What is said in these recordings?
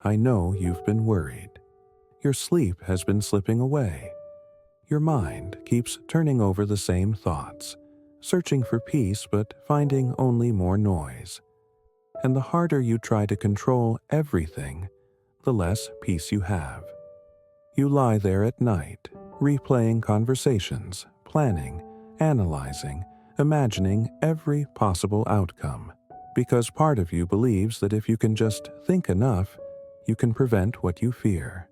I know you've been worried. Your sleep has been slipping away. Your mind keeps turning over the same thoughts, searching for peace but finding only more noise. And the harder you try to control everything, the less peace you have. You lie there at night, replaying conversations, planning, analyzing, imagining every possible outcome, because part of you believes that if you can just think enough, you can prevent what you fear.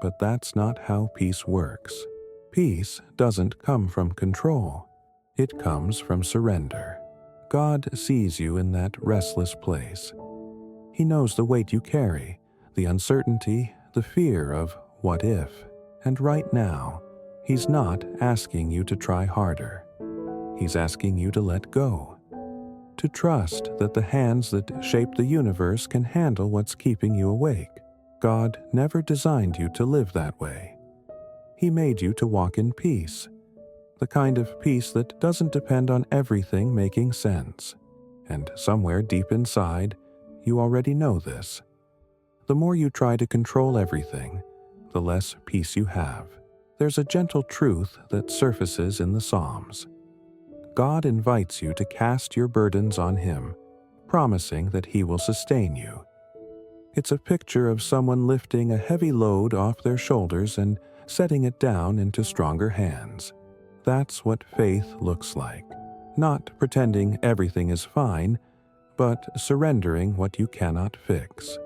But that's not how peace works. Peace doesn't come from control. It comes from surrender. God sees you in that restless place. He knows the weight you carry, the uncertainty, the fear of what if. And right now, He's not asking you to try harder. He's asking you to let go. To trust that the hands that shape the universe can handle what's keeping you awake. God never designed you to live that way. He made you to walk in peace, the kind of peace that doesn't depend on everything making sense. And somewhere deep inside, you already know this. The more you try to control everything, the less peace you have. There's a gentle truth that surfaces in the Psalms. God invites you to cast your burdens on Him, promising that He will sustain you. It's a picture of someone lifting a heavy load off their shoulders and setting it down into stronger hands. That's what faith looks like. Not pretending everything is fine, but surrendering what you cannot fix.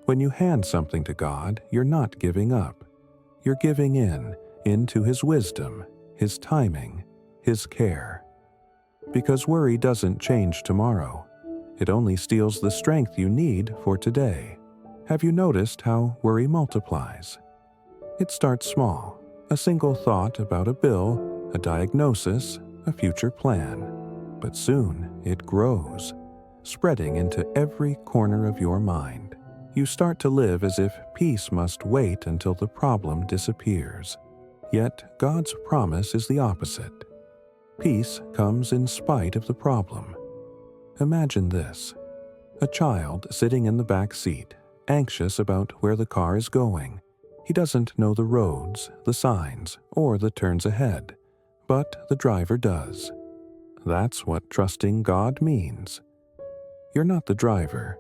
When you hand something to God, you're not giving up. You're giving into His wisdom, His timing, His care. Because worry doesn't change tomorrow. It only steals the strength you need for today. Have you noticed how worry multiplies? It starts small, a single thought about a bill, a diagnosis, a future plan. But soon it grows, spreading into every corner of your mind. You start to live as if peace must wait until the problem disappears. Yet God's promise is the opposite. Peace comes in spite of the problem. Imagine this: a child sitting in the back seat, anxious about where the car is going. He doesn't know the roads, the signs, or the turns ahead, but the driver does. That's what trusting God means. You're not the driver,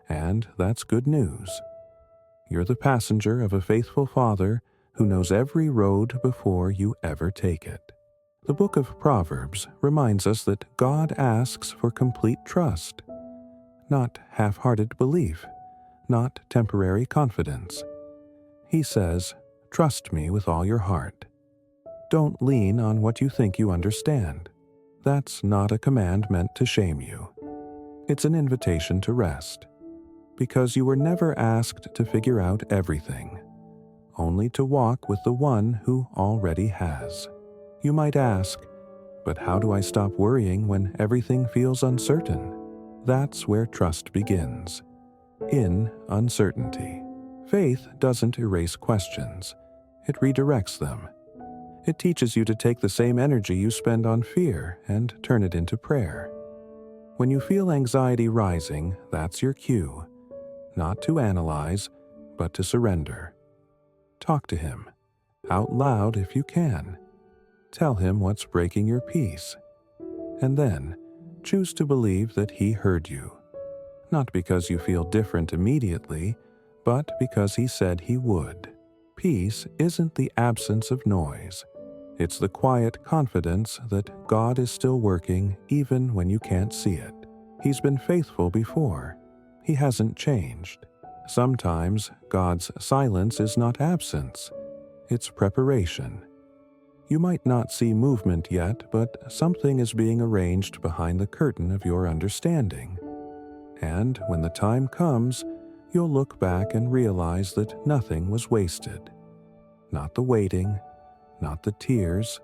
and that's good news. You're the passenger of a faithful Father who knows every road before you ever take it. The book of Proverbs reminds us that God asks for complete trust, not half-hearted belief, not temporary confidence. He says, "Trust me with all your heart." Don't lean on what you think you understand. That's not a command meant to shame you. It's an invitation to rest, because you were never asked to figure out everything, only to walk with the one who already has. You might ask, but how do I stop worrying when everything feels uncertain? That's where trust begins, in uncertainty. Faith doesn't erase questions, it redirects them. It teaches you to take the same energy you spend on fear and turn it into prayer. When you feel anxiety rising, that's your cue, not to analyze, but to surrender. Talk to Him, out loud if you can. Tell Him what's breaking your peace. And then, choose to believe that He heard you. Not because you feel different immediately, but because He said He would. Peace isn't the absence of noise. It's the quiet confidence that God is still working even when you can't see it. He's been faithful before. He hasn't changed. Sometimes God's silence is not absence. It's preparation. You might not see movement yet, but something is being arranged behind the curtain of your understanding. And when the time comes, you'll look back and realize that nothing was wasted. Not the waiting, not the tears,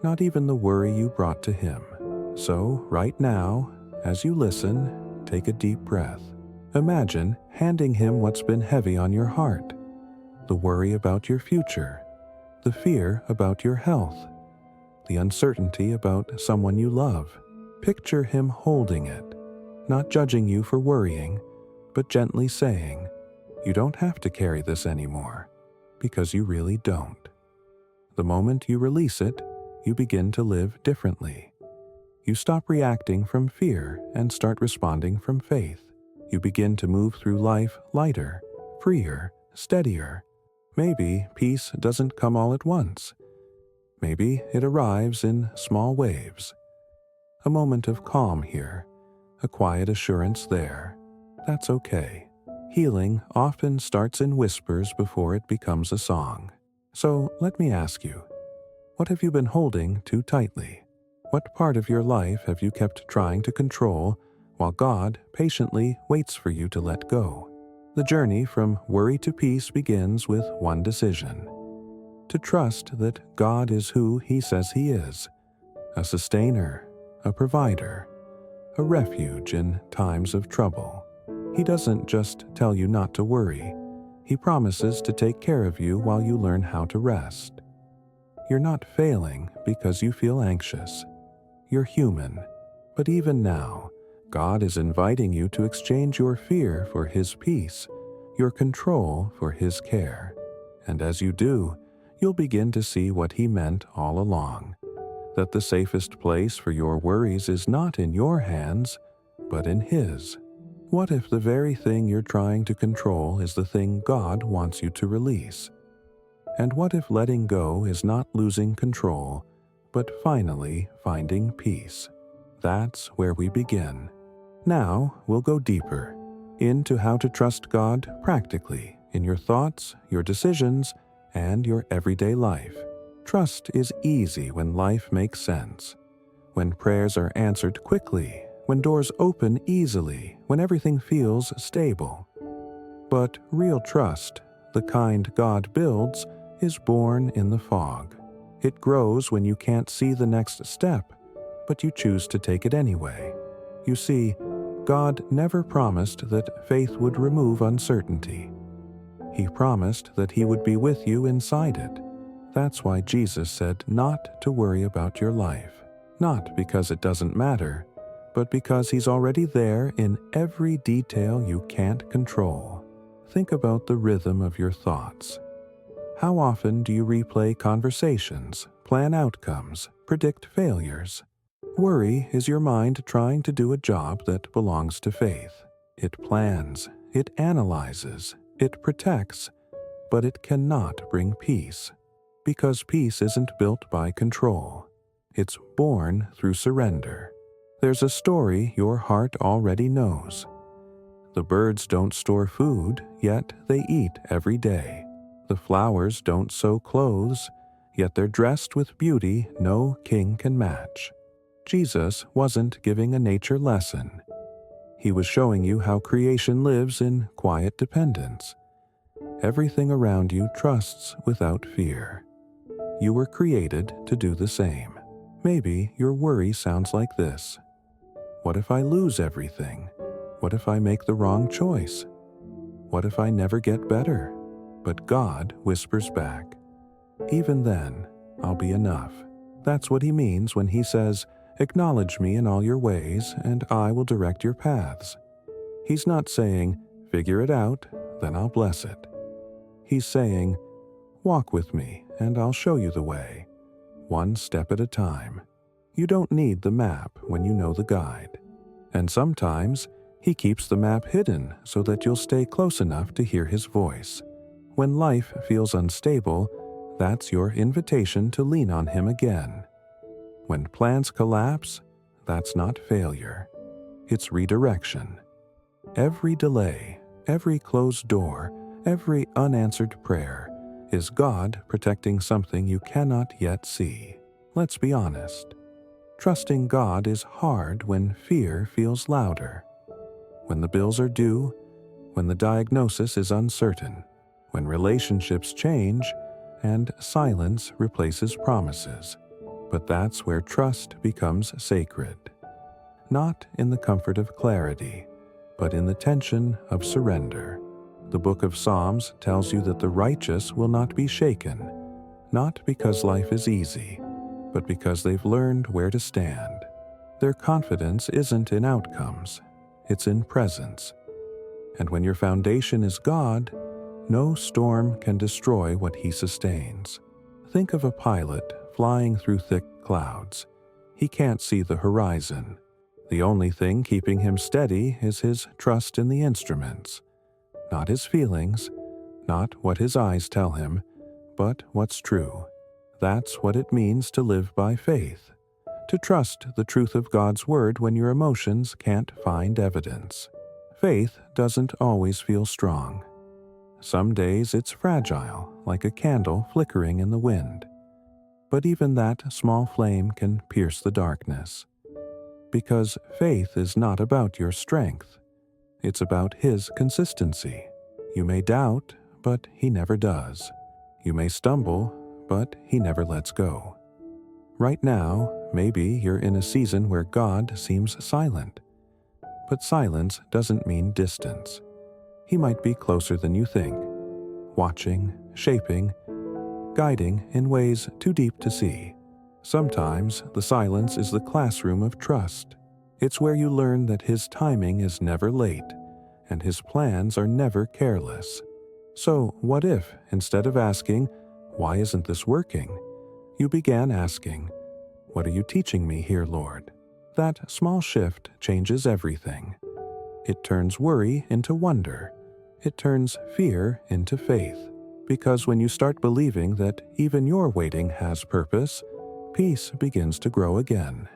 not even the worry you brought to Him. So, right now, as you listen, take a deep breath. Imagine handing Him what's been heavy on your heart, the worry about your future, the fear about your health, the uncertainty about someone you love. Picture Him holding it, not judging you for worrying, but gently saying, You don't have to carry this anymore, because you really don't. The moment you release it, you begin to live differently. You stop reacting from fear and start responding from faith. You begin to move through life lighter, freer, steadier. Maybe peace doesn't come all at once. Maybe it arrives in small waves. A moment of calm here, a quiet assurance there. That's okay. Healing often starts in whispers before it becomes a song. So let me ask you, what have you been holding too tightly? What part of your life have you kept trying to control while God patiently waits for you to let go? The journey from worry to peace begins with one decision: to trust that God is who He says He is, a sustainer, a provider, a refuge in times of trouble. He doesn't just tell you not to worry. He promises to take care of you while you learn how to rest. You're not failing because you feel anxious. You're human, but even now, God is inviting you to exchange your fear for His peace, your control for His care. And as you do, you'll begin to see what He meant all along, that the safest place for your worries is not in your hands, but in His. What if the very thing you're trying to control is the thing God wants you to release? And what if letting go is not losing control, but finally finding peace? That's where we begin. Now we'll go deeper into how to trust God practically in your thoughts, your decisions, and your everyday life. Trust is easy when life makes sense, when prayers are answered quickly, when doors open easily, when everything feels stable. But real trust, the kind God builds, is born in the fog. It grows when you can't see the next step, but you choose to take it anyway. You see, God never promised that faith would remove uncertainty. He promised that He would be with you inside it. That's why Jesus said not to worry about your life, not because it doesn't matter, but because He's already there in every detail you can't control. Think about the rhythm of your thoughts. How often do you replay conversations, plan outcomes, predict failures? Worry is your mind trying to do a job that belongs to faith. It plans, it analyzes, it protects, but it cannot bring peace, because peace isn't built by control. It's born through surrender. There's a story your heart already knows. The birds don't store food, yet they eat every day. The flowers don't sew clothes, yet they're dressed with beauty no king can match. Jesus wasn't giving a nature lesson. He was showing you how creation lives in quiet dependence. Everything around you trusts without fear. You were created to do the same. Maybe your worry sounds like this: what if I lose everything? What if I make the wrong choice? What if I never get better? But God whispers back, even then, I'll be enough. That's what He means when He says, acknowledge me in all your ways, and I will direct your paths. He's not saying, figure it out, then I'll bless it. He's saying, walk with me, and I'll show you the way, one step at a time. You don't need the map when you know the guide. And sometimes He keeps the map hidden so that you'll stay close enough to hear His voice. When life feels unstable, that's your invitation to lean on Him again. When plans collapse, that's not failure. It's redirection. Every delay, every closed door, every unanswered prayer is God protecting something you cannot yet see. Let's be honest. Trusting God is hard when fear feels louder, when the bills are due, when the diagnosis is uncertain, when relationships change, and silence replaces promises. But that's where trust becomes sacred. Not in the comfort of clarity, but in the tension of surrender. The book of Psalms tells you that the righteous will not be shaken, not because life is easy, but because they've learned where to stand. Their confidence isn't in outcomes, it's in presence. And when your foundation is God, No storm can destroy what he sustains. Think of a pilot flying through thick clouds. He can't see the horizon. The only thing keeping him steady is his trust in the instruments. Not his feelings, not what his eyes tell him, but what's true. That's what it means to live by faith. To trust the truth of God's word when your emotions can't find evidence. Faith doesn't always feel strong. Some days it's fragile, like a candle flickering in the wind. But even that small flame can pierce the darkness. Because faith is not about your strength. It's about His consistency. You may doubt, but He never does. You may stumble, but He never lets go. Right now, maybe you're in a season where God seems silent. But silence doesn't mean distance. He might be closer than you think, watching, shaping, guiding in ways too deep to see. Sometimes the silence is the classroom of trust. It's where you learn that His timing is never late, and His plans are never careless. So what if, instead of asking, "Why isn't this working?" you began asking, "What are you teaching me here, Lord?" That small shift changes everything. It turns worry into wonder. It turns fear into faith. Because when you start believing that even your waiting has purpose, peace begins to grow again.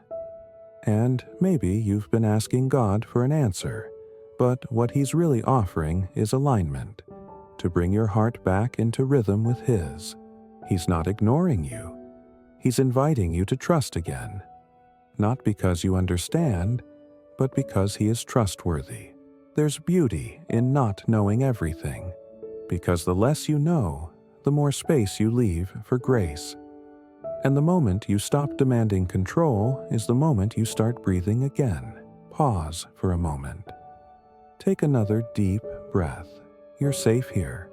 And maybe you've been asking God for an answer, but what He's really offering is alignment, to bring your heart back into rhythm with His. He's not ignoring you. He's inviting you to trust again. Not because you understand, but because He is trustworthy. There's beauty in not knowing everything, because the less you know, the more space you leave for grace. And the moment you stop demanding control is the moment you start breathing again. Pause for a moment. Take another deep breath. You're safe here.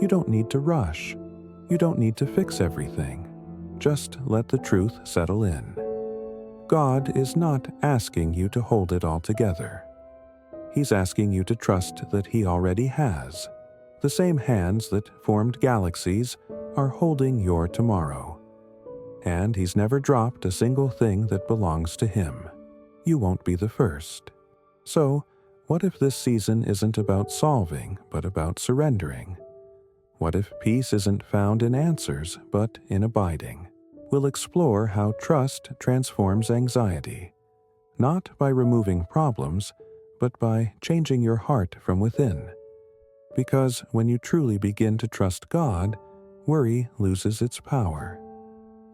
You don't need to rush. You don't need to fix everything. Just let the truth settle in. God is not asking you to hold it all together. He's asking you to trust that He already has. The same hands that formed galaxies are holding your tomorrow. And He's never dropped a single thing that belongs to Him. You won't be the first. So, what if this season isn't about solving, but about surrendering? What if peace isn't found in answers, but in abiding? We'll explore how trust transforms anxiety, not by removing problems, but by changing your heart from within. Because when you truly begin to trust God, worry loses its power.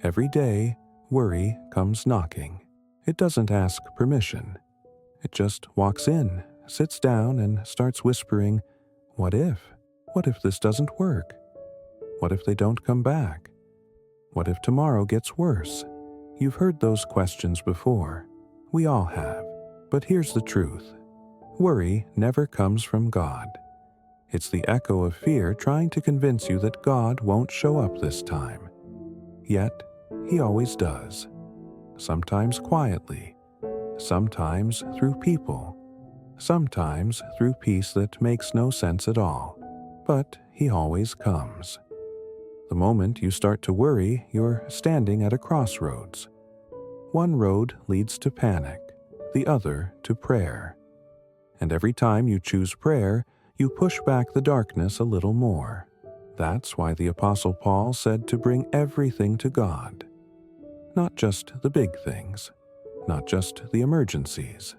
Every day, worry comes knocking. It doesn't ask permission. It just walks in, sits down, and starts whispering, "What if? What if this doesn't work? What if they don't come back? What if tomorrow gets worse?" You've heard those questions before. We all have. But here's the truth. Worry never comes from God. It's the echo of fear trying to convince you that God won't show up this time. Yet, He always does. Sometimes quietly, sometimes through people, sometimes through peace that makes no sense at all. But He always comes. The moment you start to worry, you're standing at a crossroads. One road leads to panic, the other to prayer. And every time you choose prayer, you push back the darkness a little more. That's why the Apostle Paul said to bring everything to God. Not just the big things, not just the emergencies.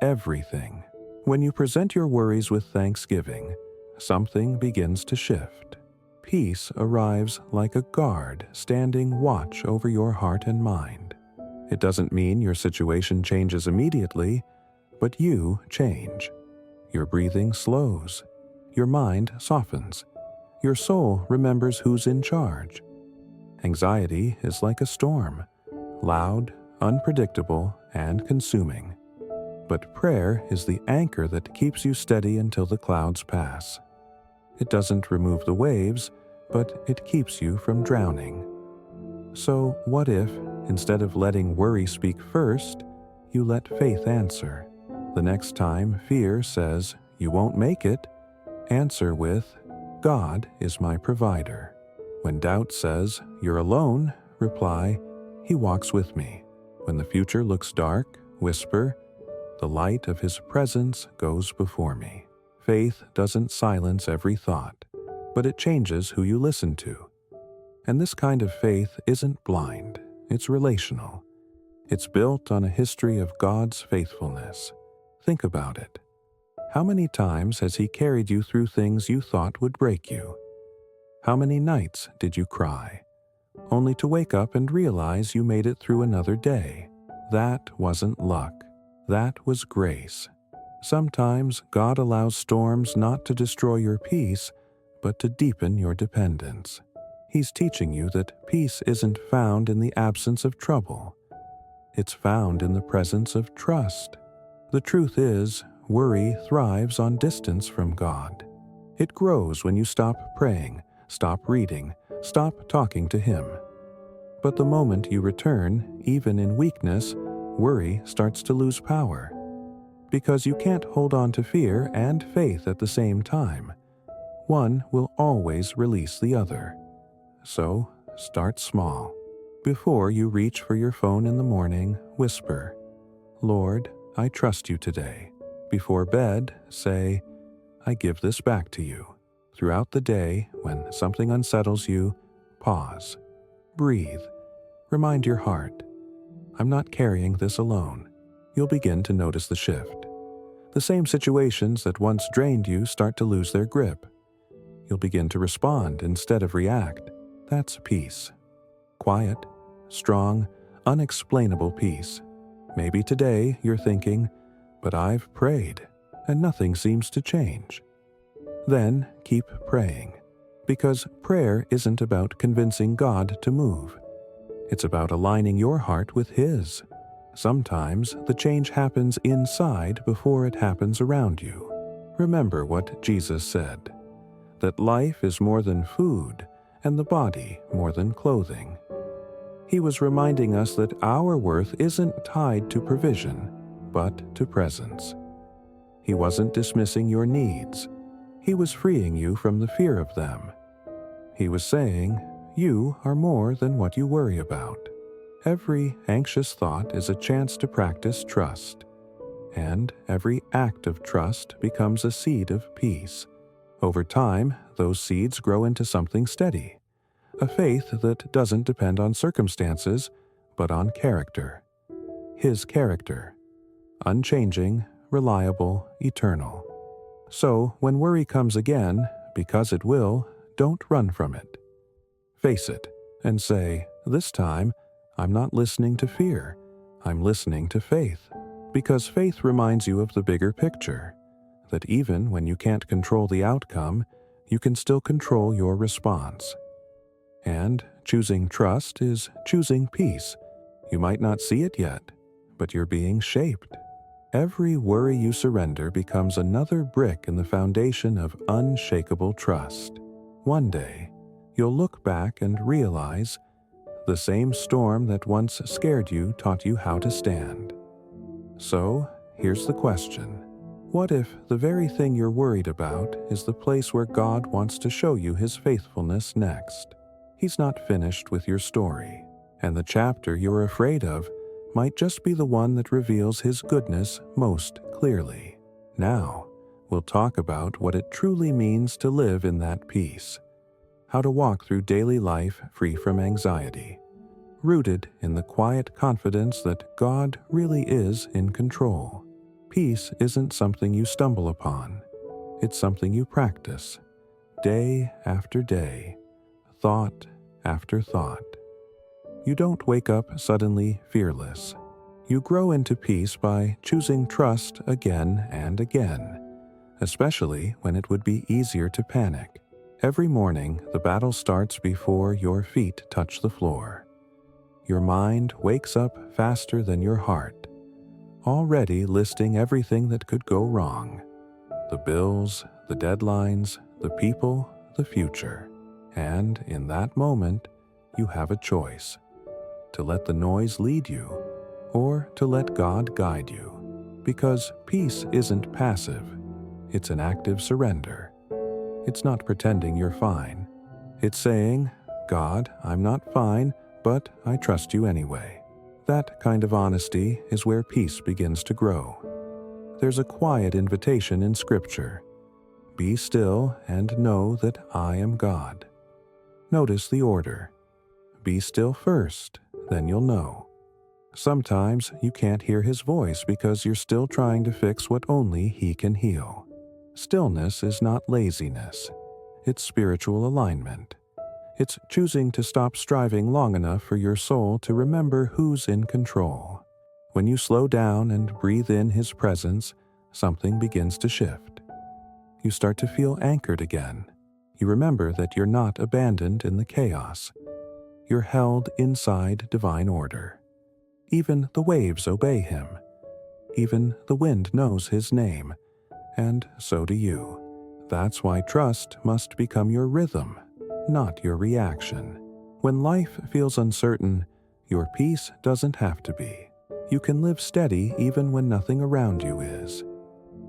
Everything. When you present your worries with thanksgiving, something begins to shift. Peace arrives like a guard standing watch over your heart and mind. It doesn't mean your situation changes immediately, but you change. Your breathing slows. Your mind softens. Your soul remembers who's in charge. Anxiety is like a storm, loud, unpredictable, and consuming. But prayer is the anchor that keeps you steady until the clouds pass. It doesn't remove the waves, but it keeps you from drowning. So what if, instead of letting worry speak first, you let faith answer? The next time fear says, "You won't make it," answer with, God is my provider. When doubt says, "You're alone," reply, "He walks with me." When the future looks dark, whisper, "The light of His presence goes before me." Faith doesn't silence every thought, but it changes who you listen to. And this kind of faith isn't blind, it's relational. It's built on a history of God's faithfulness. Think about it. How many times has He carried you through things you thought would break you? How many nights did you cry, only to wake up and realize you made it through another day? That wasn't luck. That was grace. Sometimes God allows storms not to destroy your peace, but to deepen your dependence. He's teaching you that peace isn't found in the absence of trouble. It's found in the presence of trust. The truth is, worry thrives on distance from God. It grows when you stop praying, stop reading, stop talking to Him. But the moment you return, even in weakness, worry starts to lose power. Because you can't hold on to fear and faith at the same time. One will always release the other. So, start small. Before you reach for your phone in the morning, whisper, "Lord, I trust you today." Before bed, say, "I give this back to you." Throughout the day, when something unsettles you, pause. Breathe. Remind your heart, "I'm not carrying this alone." You'll begin to notice the shift. The same situations that once drained you start to lose their grip. You'll begin to respond instead of react. That's peace. Quiet, strong, unexplainable peace. Maybe today you're thinking, "But I've prayed, and nothing seems to change." Then keep praying, because prayer isn't about convincing God to move. It's about aligning your heart with His. Sometimes the change happens inside before it happens around you. Remember what Jesus said, that life is more than food and the body more than clothing. He was reminding us that our worth isn't tied to provision, but to presence. He wasn't dismissing your needs. He was freeing you from the fear of them. He was saying, "You are more than what you worry about." Every anxious thought is a chance to practice trust, and every act of trust becomes a seed of peace. Over time, those seeds grow into something steady, a faith that doesn't depend on circumstances, but on character. His character, unchanging, reliable, eternal. So, when worry comes again, because it will, don't run from it. Face it and say, "This time, I'm not listening to fear, I'm listening to faith." Because faith reminds you of the bigger picture, that even when you can't control the outcome, you can still control your response. And choosing trust is choosing peace. You might not see it yet, but you're being shaped. Every worry you surrender becomes another brick in the foundation of unshakable trust. One day, you'll look back and realize the same storm that once scared you taught you how to stand. So, here's the question. What if the very thing you're worried about is the place where God wants to show you His faithfulness next? He's not finished with your story, and the chapter you're afraid of might just be the one that reveals His goodness most clearly. Now, we'll talk about what it truly means to live in that peace. How to walk through daily life free from anxiety, rooted in the quiet confidence that God really is in control. Peace isn't something you stumble upon. It's something you practice, day after day, thought after thought. You don't wake up suddenly fearless. You grow into peace by choosing trust again and again, especially when it would be easier to panic. Every morning, the battle starts before your feet touch the floor. Your mind wakes up faster than your heart, already listing everything that could go wrong. The bills, the deadlines, the people, the future. And in that moment, you have a choice: to let the noise lead you, or to let God guide you. Because peace isn't passive, it's an active surrender. It's not pretending you're fine. It's saying, God, I'm not fine, but I trust you anyway. That kind of honesty is where peace begins to grow. There's a quiet invitation in Scripture. Be still and know that I am God. Notice the order. Be still first, then you'll know. Sometimes you can't hear His voice because you're still trying to fix what only He can heal. Stillness is not laziness. It's spiritual alignment. It's choosing to stop striving long enough for your soul to remember who's in control. When you slow down and breathe in His presence, something begins to shift. You start to feel anchored again. You remember that you're not abandoned in the chaos. You're held inside divine order. Even the waves obey Him. Even the wind knows His name. And so do you. That's why trust must become your rhythm, not your reaction. When life feels uncertain, your peace doesn't have to be. You can live steady even when nothing around you is.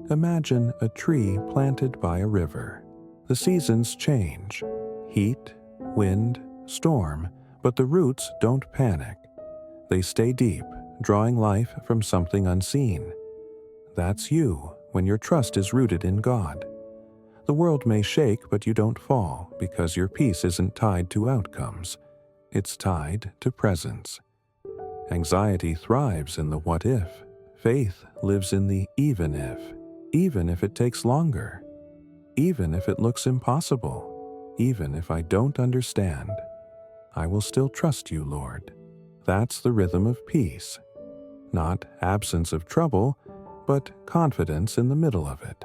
Imagine a tree planted by a river. The seasons change. Heat, wind, storm, but the roots don't panic. They stay deep, drawing life from something unseen. That's you when your trust is rooted in God. The world may shake, but you don't fall because your peace isn't tied to outcomes. It's tied to presence. Anxiety thrives in the what if. Faith lives in the even if it takes longer, even if it looks impossible, even if I don't understand. I will still trust you, Lord. That's the rhythm of peace. Not absence of trouble, but confidence in the middle of it.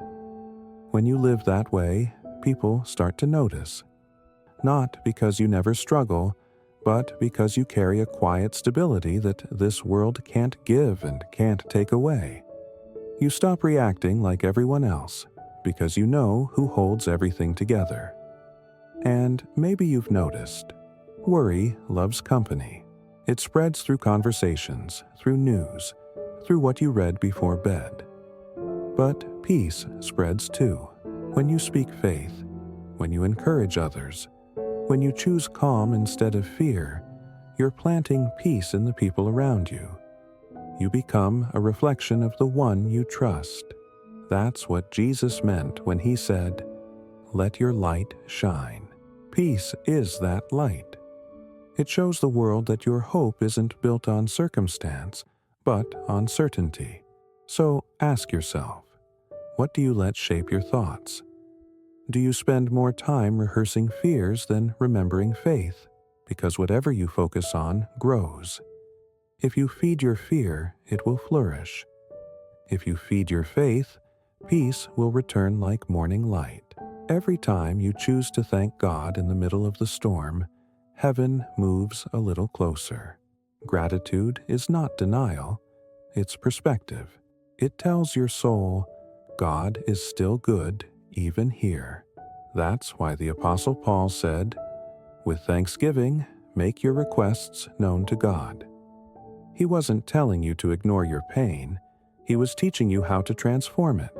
When you live that way, people start to notice. Not because you never struggle, but because you carry a quiet stability that this world can't give and can't take away. You stop reacting like everyone else because you know who holds everything together. And maybe you've noticed, worry loves company. It spreads through conversations, through news, through what you read before bed. But peace spreads too. When you speak faith, when you encourage others, when you choose calm instead of fear, you're planting peace in the people around you. You become a reflection of the one you trust. That's what Jesus meant when He said, "Let your light shine." Peace is that light. It shows the world that your hope isn't built on circumstance, but on certainty. So ask yourself, what do you let shape your thoughts? Do you spend more time rehearsing fears than remembering faith? Because whatever you focus on grows. If you feed your fear, it will flourish. If you feed your faith, peace will return like morning light. Every time you choose to thank God in the middle of the storm, heaven moves a little closer. Gratitude is not denial, it's perspective. It tells your soul, God is still good, even here. That's why the Apostle Paul said, with thanksgiving, make your requests known to God. He wasn't telling you to ignore your pain, he was teaching you how to transform it.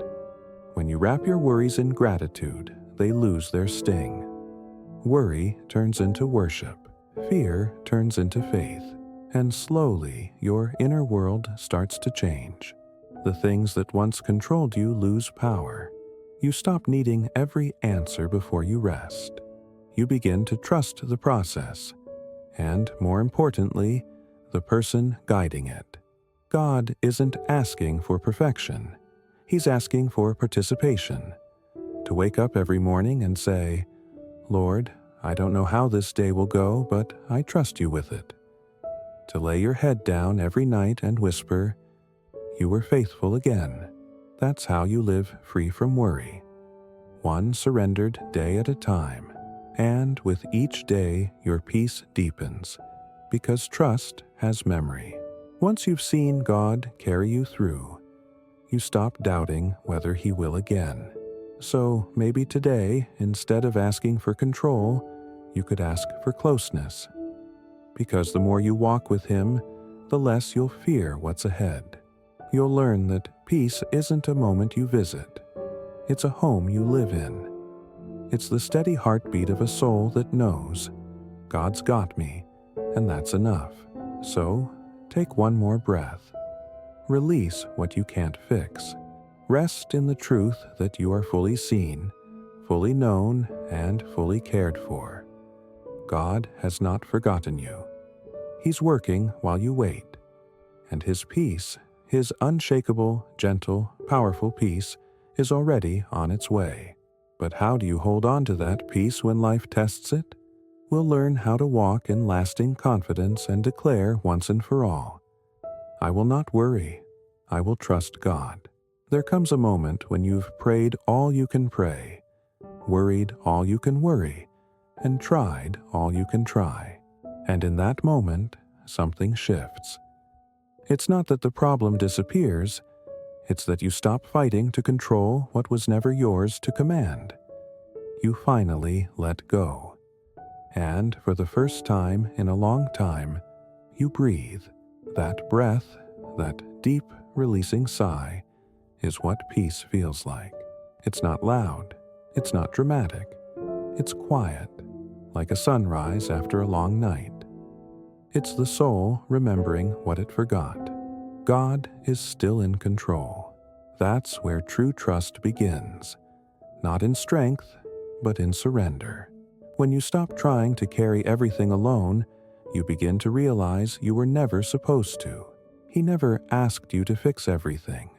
When you wrap your worries in gratitude, they lose their sting. Worry turns into worship, fear turns into faith, and slowly your inner world starts to change. The things that once controlled you lose power. You stop needing every answer before you rest. You begin to trust the process, and more importantly, the person guiding it. God isn't asking for perfection. He's asking for participation. To wake up every morning and say, Lord, I don't know how this day will go, but I trust you with it. To lay your head down every night and whisper, you were faithful again. That's how you live free from worry. One surrendered day at a time. And with each day, your peace deepens, because trust has memory. Once you've seen God carry you through, you stop doubting whether He will again. So maybe today, instead of asking for control, you could ask for closeness. Because the more you walk with Him, the less you'll fear what's ahead. You'll learn that peace isn't a moment you visit. It's a home you live in. It's the steady heartbeat of a soul that knows, God's got me, and that's enough. So, take one more breath. Release what you can't fix. Rest in the truth that you are fully seen, fully known, and fully cared for. God has not forgotten you. He's working while you wait, and His peace, His unshakable, gentle, powerful peace, is already on its way. But how do you hold on to that peace when life tests it? We'll learn how to walk in lasting confidence and declare once and for all, I will not worry, I will trust God. There comes a moment when you've prayed all you can pray, worried all you can worry, and tried all you can try. And in that moment, something shifts. It's not that the problem disappears, it's that you stop fighting to control what was never yours to command. You finally let go. And for the first time in a long time, you breathe. That breath, that deep, releasing sigh, is what peace feels like. It's not loud, it's not dramatic, it's quiet, like a sunrise after a long night. It's the soul remembering what it forgot. God is still in control. That's where true trust begins, not in strength, but in surrender. When you stop trying to carry everything alone, you begin to realize you were never supposed to. He never asked you to fix everything,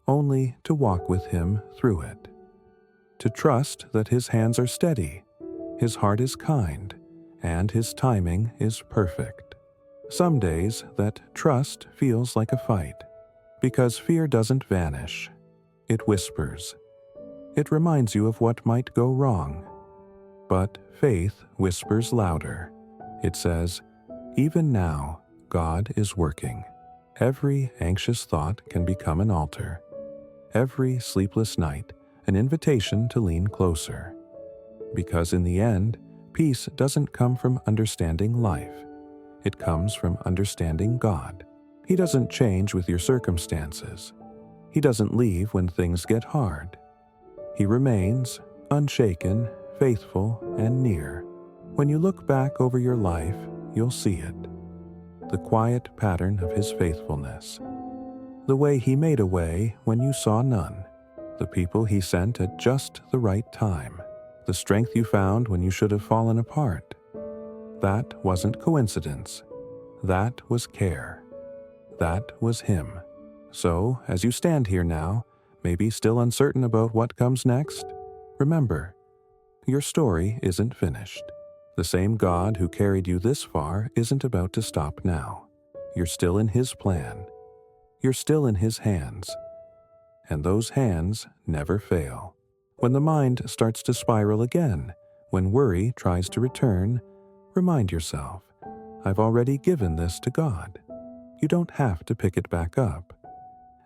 only to walk with Him through it. To trust that His hands are steady, His heart is kind, and His timing is perfect. Some days that trust feels like a fight, because fear doesn't vanish. It whispers. It reminds you of what might go wrong. But faith whispers louder. It says, even now, God is working. Every anxious thought can become an altar. Every sleepless night, an invitation to lean closer. Because in the end, peace doesn't come from understanding life. It comes from understanding God. He doesn't change with your circumstances. He doesn't leave when things get hard. He remains unshaken, faithful, and near. When you look back over your life, you'll see it. The quiet pattern of His faithfulness. The way He made a way when you saw none. The people He sent at just the right time. The strength you found when you should have fallen apart. That wasn't coincidence. That was care. That was Him. So, as you stand here now, maybe still uncertain about what comes next, remember, your story isn't finished. The same God who carried you this far isn't about to stop now. You're still in His plan. You're still in His hands. And those hands never fail. When the mind starts to spiral again, when worry tries to return, remind yourself, I've already given this to God. You don't have to pick it back up.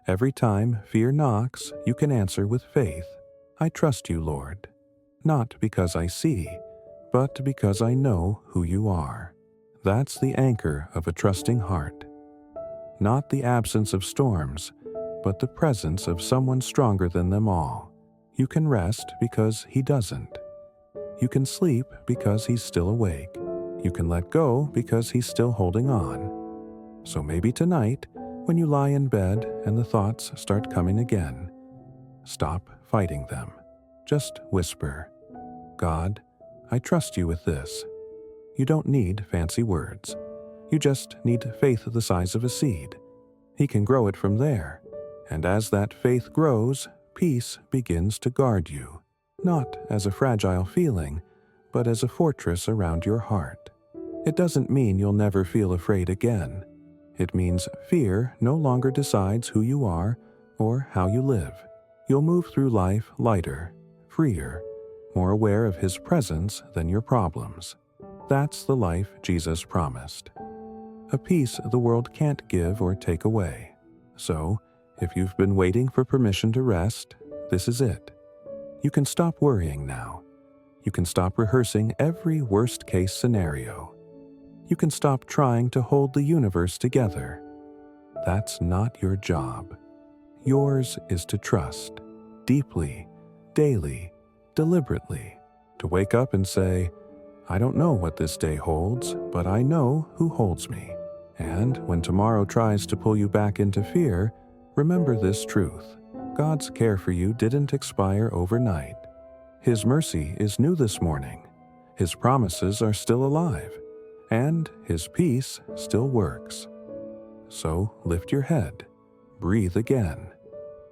Every time fear knocks, you can answer with faith, I trust you, Lord. Not because I see, but because I know who you are. That's the anchor of a trusting heart. Not the absence of storms, but the presence of someone stronger than them all. You can rest because He doesn't. You can sleep because He's still awake. You can let go because He's still holding on. So maybe tonight, when you lie in bed and the thoughts start coming again, stop fighting them. Just whisper, God, I trust you with this. You don't need fancy words. You just need faith the size of a seed. He can grow it from there. And as that faith grows, peace begins to guard you, not as a fragile feeling, but as a fortress around your heart. It doesn't mean you'll never feel afraid again. It means fear no longer decides who you are or how you live. You'll move through life lighter, freer, more aware of His presence than your problems. That's the life Jesus promised. A peace the world can't give or take away. So, if you've been waiting for permission to rest, this is it. You can stop worrying now. You can stop rehearsing every worst-case scenario. You can stop trying to hold the universe together. That's not your job. Yours is to trust, deeply, daily, deliberately. To wake up and say, I don't know what this day holds, but I know who holds me. And when tomorrow tries to pull you back into fear, remember this truth. God's care for you didn't expire overnight. His mercy is new this morning. His promises are still alive, and His peace still works. So lift your head, breathe again.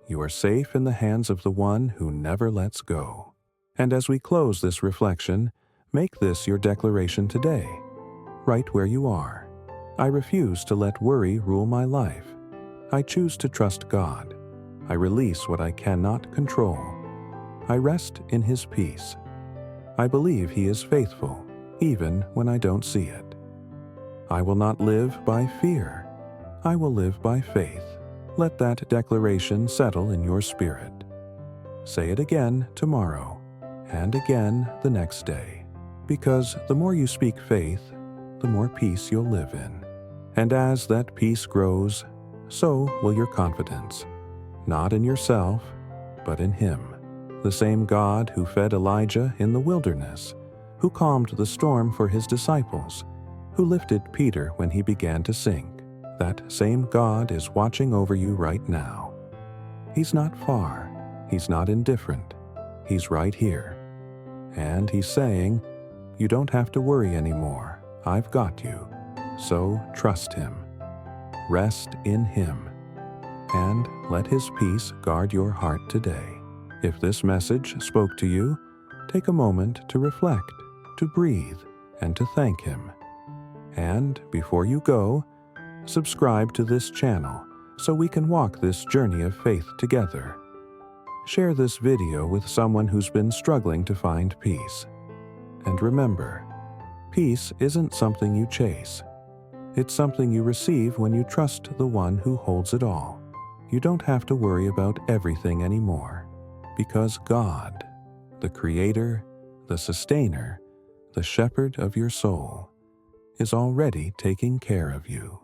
You are safe in the hands of the one who never lets go. And as we close this reflection, make this your declaration today, right where you are. I refuse to let worry rule my life. I choose to trust God. I release what I cannot control. I rest in His peace. I believe He is faithful, even when I don't see it. I will not live by fear. I will live by faith. Let that declaration settle in your spirit. Say it again tomorrow, and again the next day, because the more you speak faith, the more peace you'll live in. And as that peace grows, so will your confidence, not in yourself, but in Him, the same God who fed Elijah in the wilderness, who calmed the storm for His disciples, who lifted Peter when he began to sink. That same God is watching over you right now. He's not far. He's not indifferent. He's right here. And He's saying, you don't have to worry anymore. I've got you. So trust Him. Rest in Him. And let His peace guard your heart today. If this message spoke to you, take a moment to reflect, to breathe, and to thank Him. And before you go, subscribe to this channel so we can walk this journey of faith together. Share this video with someone who's been struggling to find peace. And remember, peace isn't something you chase. It's something you receive when you trust the one who holds it all. You don't have to worry about everything anymore, because God, the Creator, the Sustainer, the Shepherd of your soul, is already taking care of you.